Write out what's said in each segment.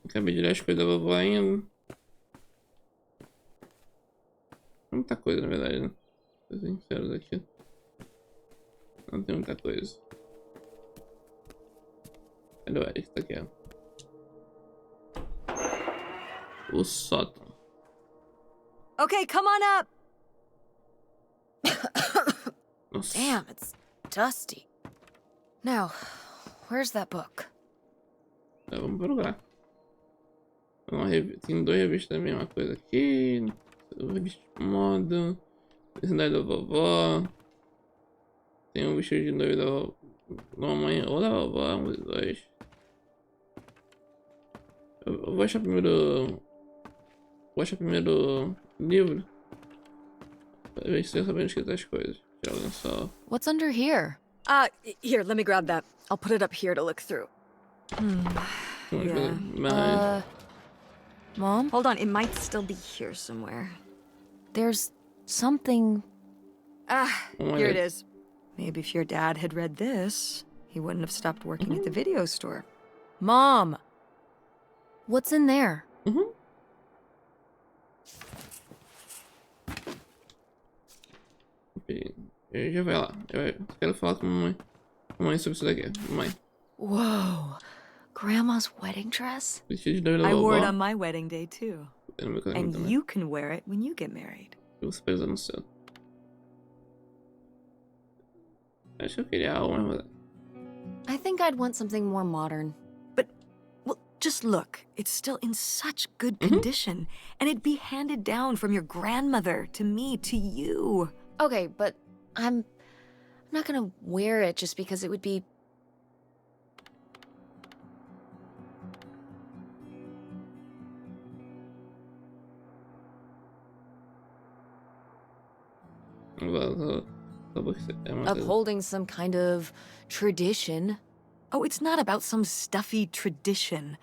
Acabei de ler as coisas da vovó ainda. Muita coisa, na verdade, né? Pra ser sincero aqui. Não tem muita coisa. Cadê o Eric? Tá aqui, ó. O sótão. Okay, come on up. Nossa. Damn, it's dusty. Now, where's that book? Então, vamos procurar. Tem duas revistas da mesma coisa aqui. Revista de moda. Cidade da vovó. Tem um vestido de noiva da mamãe ou da vovó, um dos dois. Eu vou achar primeiro. Vou achar primeiro livro. Pra ver se eu sabendo escrever as coisas. Tirar o lençol. What's under here? Here, let me grab that. I'll put it up here to look through. Tem umas Yeah. coisas mais. Mom? Hold on, it might still be here somewhere. There's something... Here it is. Maybe if your dad had read this, he wouldn't have stopped working at the video store. Mom! What's in there? Eu já vai lá. Eu quero falar com a mamãe sobre isso daqui. Mamãe. Whoa. Grandma's wedding dress? Vestido de noiva da I wore it vovó. on my wedding day too. No meu casamento And também. you can wear it when you get married. Eu vou ser presa no céu. Acho que eu queria algo mais moderno. I think I'd want something more modern. But, well, just look. It's still in such good condition. And it'd be handed down from your grandmother to me to you. Okay, but I'm not gonna wear it just because it would be... upholding some kind of tradition. Oh, it's not about some stuffy tradition.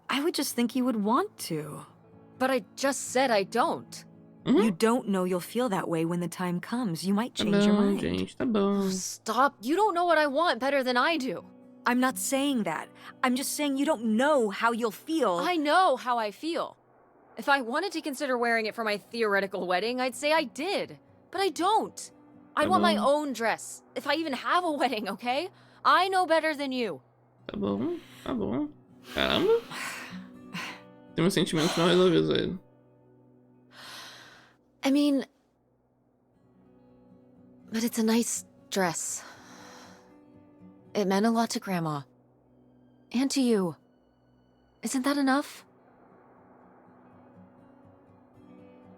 I would just think you would want to. But I just said I don't. You don't know you'll feel that way when the time comes. You might change your mind. Gente, tá bom. Stop. You don't know what I want better than I do. I'm not saying that. I'm just saying you don't know how you'll feel. I know how I feel. If I wanted to consider wearing it for my theoretical wedding, I'd say I did. But I don't. I want my own dress. If I even have a wedding, okay? I know better than you. Tá bom, tá bom. Caramba. Tem meus sentimentos não resolvidos aí. I mean... But it's a nice dress. It meant a lot to Grandma. And to you. Isn't that enough?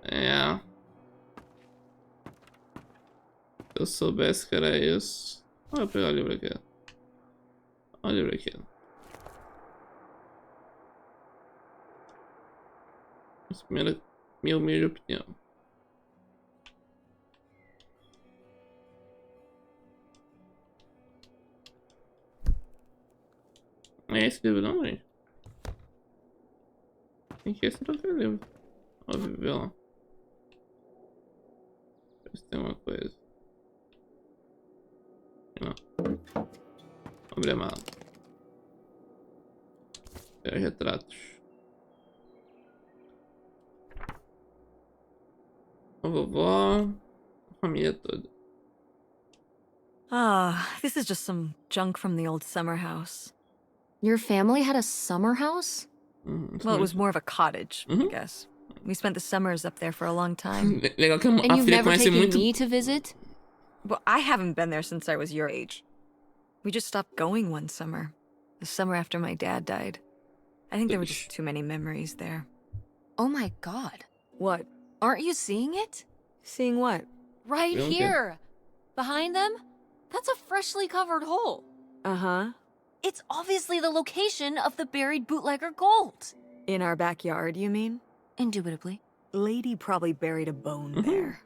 É. Se eu soubesse que era isso. Olha, eu pegar o livro aqui. Olha o livro aqui. Essa primeira minha humilde opinião. Não é esse livro não, gente. Tem que esse outro livro. Ó, vê lá. Ver se tem uma coisa. Não. Abre a mala. É retratos. A vovó. A família toda. This is just some junk from the old summer house. Your family had a summer house? Well, it was more of a cottage, I guess. We spent the summers up there for a long time. Legal que And a you've filha never conhece taken muito. me to visit? Well, I haven't been there since I was your age. We just stopped going one summer. The summer after my dad died. I think there were just too many memories there. Oh my god. What? Aren't you seeing it? Seeing what? Right Okay. here. Behind them? That's a freshly covered hole. Uh-huh. It's obviously the location of the buried bootlegger gold. In our backyard, you mean? Indubitably. Lady probably buried a bone there.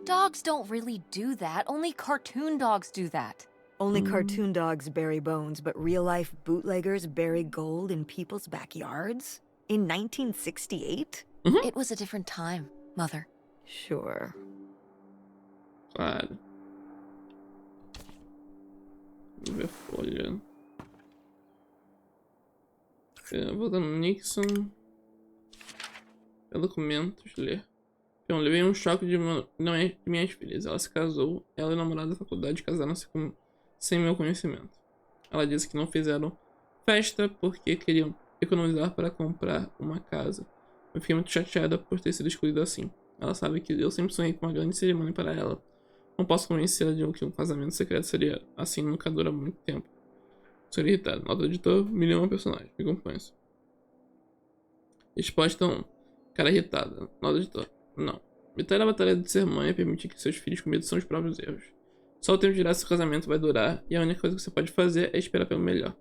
Dogs don't really do that. Only cartoon dogs do that. Only cartoon dogs bury bones, but real-life bootleggers bury gold in people's backyards? In 1968? It was a different time, Mother. Sure. Claro. Vamos ver a folha. Voltando no Nixon. Documentos, ler. Então, levei um choque de minhas filhas. Ela se casou, ela e o namorado da faculdade casaram-se sem meu conhecimento. Ela disse que não fizeram festa porque queriam economizar para comprar uma casa. Eu fiquei muito chateada por ter sido escolhida assim. Ela sabe que eu sempre sonhei com uma grande cerimônia para ela. Não posso convencê-la de que um casamento secreto seria assim, nunca dura muito tempo. Sou irritado. Nota do editor, 1.000 personagem. Me acompanha. Resposta 1. Cara irritada. Nota do editor. Não. Evitar a batalha de ser mãe é permitir que seus filhos cometam os próprios erros. Só o tempo dirá se o casamento vai durar e a única coisa que você pode fazer é esperar pelo melhor.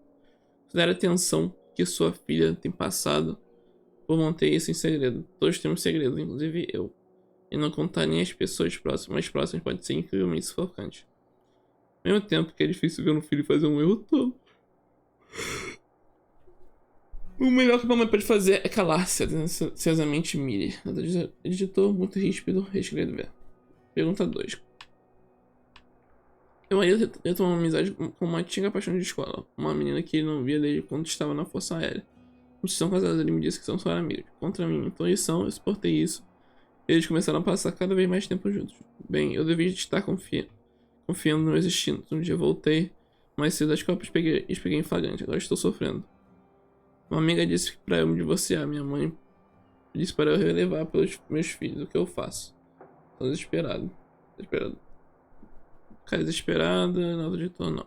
Considere a atenção que sua filha tem passado por manter isso em segredo. Todos temos segredos, inclusive eu. E não contar nem as pessoas mais próximas pode ser incrivelmente sufocante. Ao mesmo tempo que é difícil ver um filho fazer um erro todo. O melhor que a mamãe pode fazer é calar-se atenciosamente mire. Editor muito ríspido, reescrever. Pergunta 2. Eu ainda tenho uma amizade com uma antiga paixão de escola. Uma menina que ele não via desde quando estava na Força Aérea. Como são casados, ele me disse que são só amigos. Contra minha intuição, eu suportei isso. Eles começaram a passar cada vez mais tempo juntos. Bem, eu devia estar confiando no meus instintos. Um dia voltei mais cedo das copas e peguei em flagrante. Agora estou sofrendo. Uma amiga disse pra eu me divorciar. Minha mãe disse para eu relevar pelos meus filhos. O que eu faço? Tô desesperado. Cara desesperada, nada de tom, não.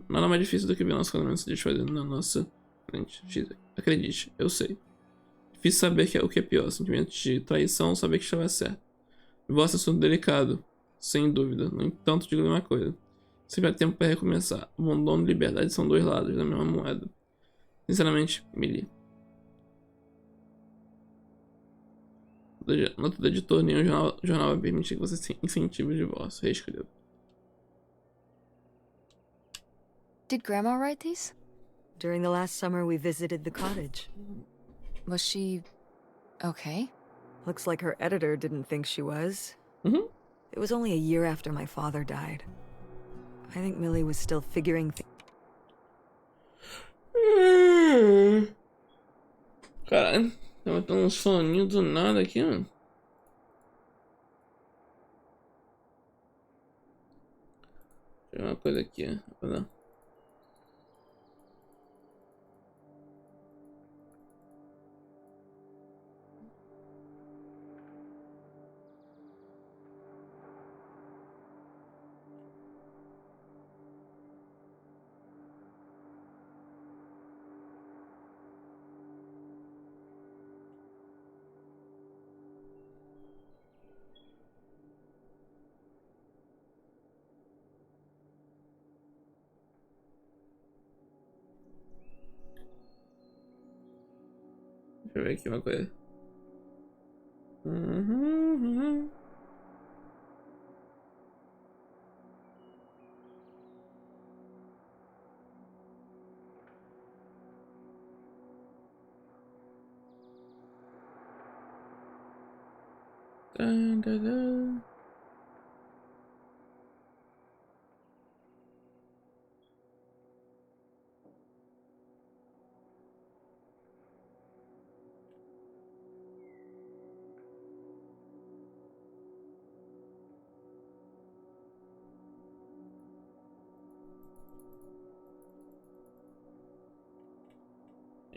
Nada mais difícil do que ver nosso casamento se desfazendo na nossa frente. Acredite, eu sei. Difícil saber o que é pior. Sentimento de traição, saber que estava certo. Divórcio é assunto delicado, sem dúvida. No entanto, digo uma coisa. Sempre há tempo para recomeçar. Abandono e liberdade são dois lados da mesma moeda. Sinceramente, Millie. Nota do editor, nenhum jornal vai permitir que você incentive o divórcio. Reescreva. Did Grandma write these? During the last summer, we visited the cottage. Was she okay? Looks like her editor didn't think she was. It was only a year after my father died. I think Millie was still figuring things. Caralho, tava tendo um soninho do nada aqui, mano. Deixa eu ver uma coisa aqui, ó. Deixa eu ver aqui uma coisa.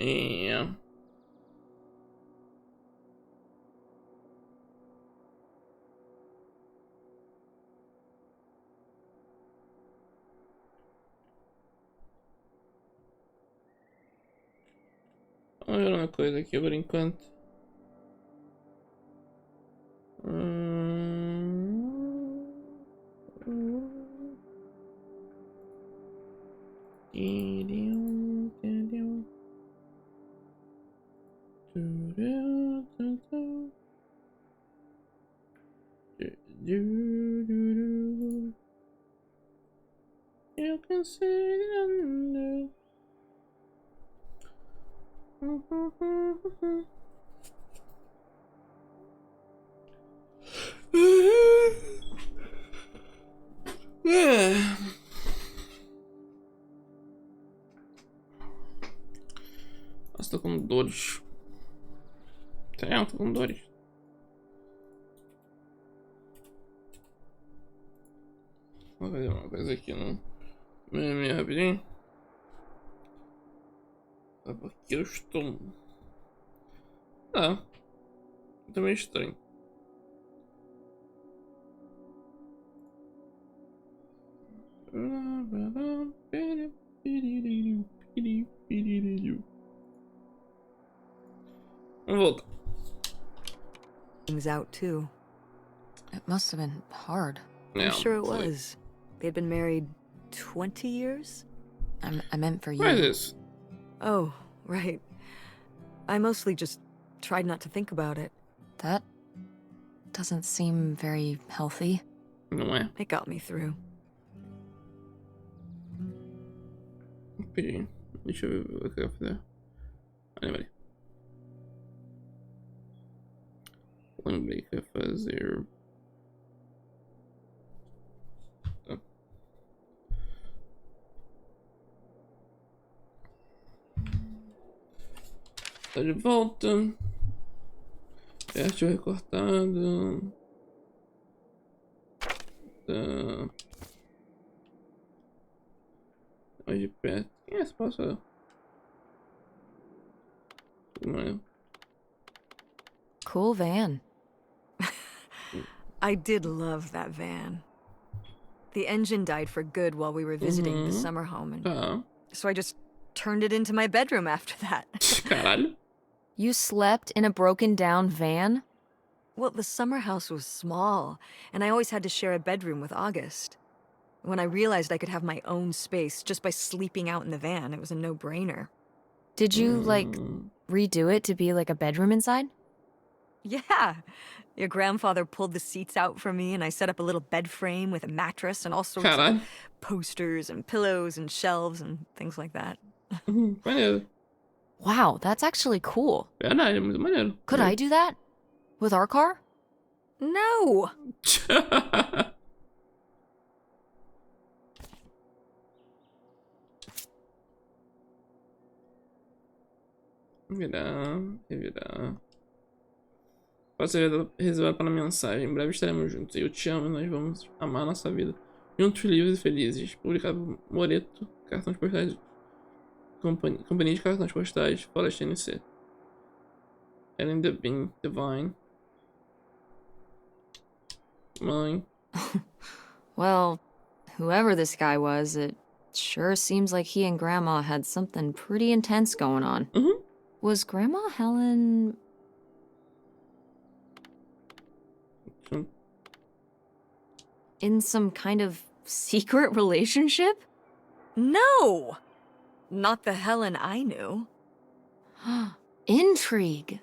É. Vamos ver uma coisa aqui por enquanto. Eu consigo. tô com dores. Sério, tô com dores. Vou fazer uma coisa aqui no meu rapidinho. Porque eu estou... Ah, tô meio estranho. Vamos voltar. Things out too. It must have been hard. I'm sure it foi. was. They'd been married 20 years? I meant for you. Faz isso. Oh, right. I mostly just tried not to think about it. That doesn't seem very healthy. Não é? It got me through. Pedir. Deixa eu ver o que eu quero fazer. Lembrei. Lembrei que ia fazer. Tá de volta. Arquivo recortado. Tá. Mais de perto. Quem é essa pessoa? Não é. Cool van. I did love that van. The engine died for good while we were visiting the summer home, and Tá. so I just turned it into my bedroom after that. Caralho. You slept in a broken down van? Well, the summer house was small, and I always had to share a bedroom with August. When I realized I could have my own space just by sleeping out in the van, it was a no-brainer. Did you, like, redo it to be like a bedroom inside? Yeah. Your grandfather pulled the seats out for me, and I set up a little bed frame with a mattress and all sorts Caralho. of posters and pillows and shelves and things like that. Maneiro. Wow, that's actually cool. Verdade, é muito maneiro. Could I do that? With our car? No! Revirar. Pode ser reservado para a mensagem. Em breve estaremos juntos. Eu te amo e nós vamos amar nossa vida. Juntos, livres e felizes. Publicado por Moreto. Cartões postais. Companhia de cartões postais. Forest NC. Ellen Devine. Mãe. Well, whoever this guy was, it sure seems like he and Grandma had something pretty intense going on. Was Grandma Helen... in some kind of secret relationship? No! Not the Helen I knew. Intrigue.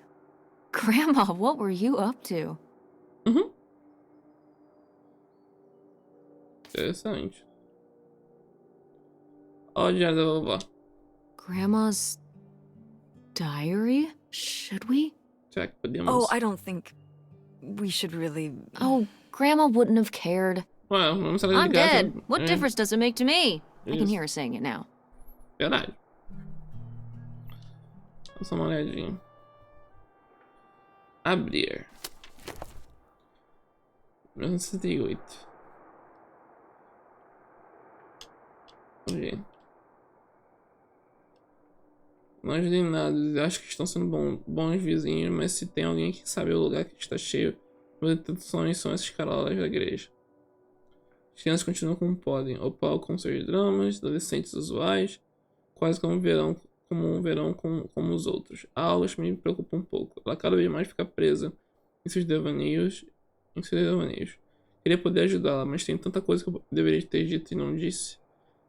Grandma, what were you up to? Interessante. Ó, o diário da vovó. Grandma's diary? Should we? Será que podemos? Oh, I don't think we should really... Oh, Grandma wouldn't have cared. Ué, vamos sair de I'm casa. dead. What difference does it make to me? I can Isso. hear her saying it now. Verdade. Vamos dar uma olhadinha. Abrir. 1968. Vamos ver. Não ajudei em nada. Acho que estão sendo bons vizinhos, mas se tem alguém que sabe o lugar que está cheio, as intenções são esses carolas da igreja. As crianças continuam como podem, ao palco com seus dramas, adolescentes usuais, quase como um verão como os outros. Há algo que me preocupa um pouco. Ela cada vez mais fica presa em seus devaneios. Queria poder ajudá-la, mas tem tanta coisa que eu deveria ter dito e não disse.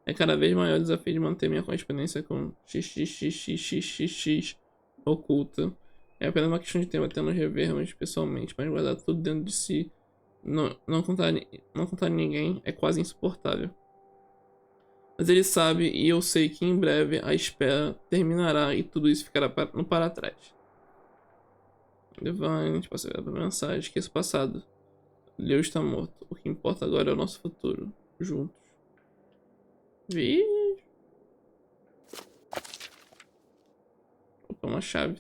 É cada vez maior o desafio de manter minha correspondência com XXXXXX oculta. É apenas uma questão de tempo até nos revermos pessoalmente, mas guardar tudo dentro de si, não contar a ninguém, é quase insuportável. Mas ele sabe e eu sei que em breve a espera terminará e tudo isso ficará no para trás. Divine, passa a mensagem, esqueça o passado. Deus está morto. O que importa agora é o nosso futuro. Juntos. Toma a chave.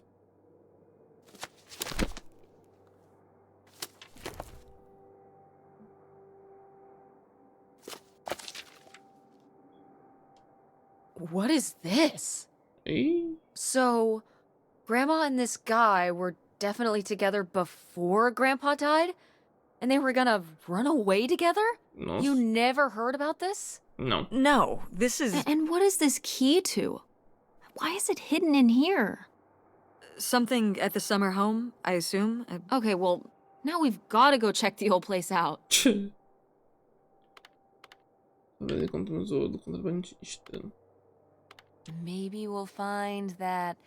What is this? Ih, So, Grandma and this guy were definitely together before Grandpa died? And they were gonna run away together? nossa. You never heard about this? Não. No, this is And what is this key to? Why is it hidden in here? something at the summer home, I assume. Okay, well, now we've gotta go check the whole place out. Ele contra um do contrabandista. Maybe we'll find that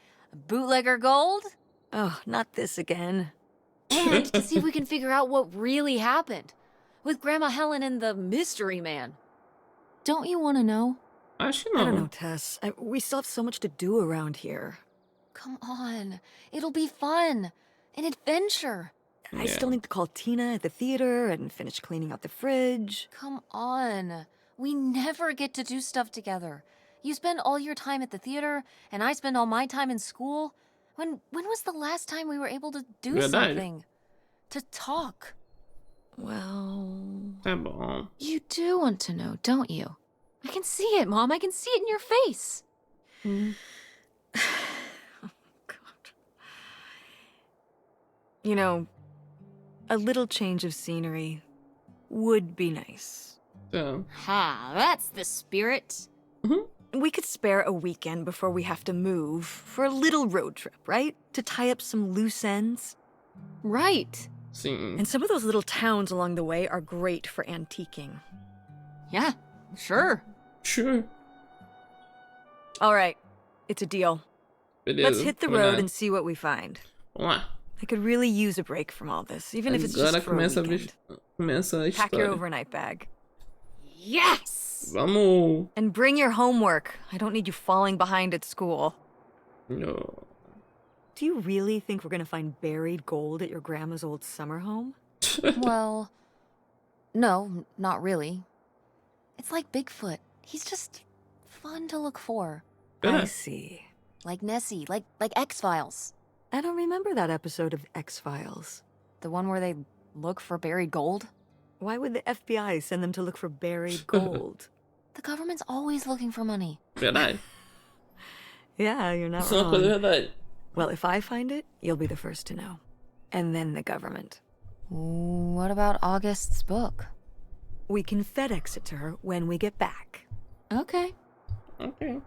bootlegger gold? Oh, not this again. And to see if we can figure out what really happened with Grandma Helen and the mystery man. Don't you want to know? Acho que I don't know, não. Tess. We still have so much to do around here. Come on, it'll be fun. An adventure. I Yeah. still need to call Tina at the theater and finish cleaning out the fridge. Come on. We never get to do stuff together. You spend all your time at the theater, and I spend all my time in school. When was the last time we were able to do Verdade. something? To talk? Well... Tá bom. You do want to know, don't you? I can see it, Mom. I can see it in your face. God. You know, a little change of scenery would be nice. Tá. Ha, that's the spirit. We could spare a weekend before we have to move for a little road trip, right? To tie up some loose ends. Right. Sim. And some of those little towns along the way are great for antiquing. Yeah, sure. Sure. All right, it's a deal. Beleza. Let's hit the vamos road lá. and see what we find. Vamos lá. I could really use a break from all this, even if it's Agora just for a começa a, weekend. começa a Pack your história. overnight bag. Yes! Vamos. And bring your homework. I don't need you falling behind at school. No. Do you really think we're gonna find buried gold at your grandma's old summer home? Well, no, not really. It's like Bigfoot. He's just fun to look for. I Pera. see. Like Nessie, like X-Files. I don't remember that episode of X-Files. The one where they look for buried gold. Why would the FBI send them to look for buried gold? The government's always looking for money. Verdade. Yeah, you're not Isso é uma coisa wrong. verdade. Well, if I find it, you'll be the first to know. And then the government. What about August's book? We can FedEx it to her when we get back. Okay. Ok.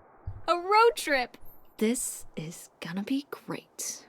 A road trip! This is gonna be great.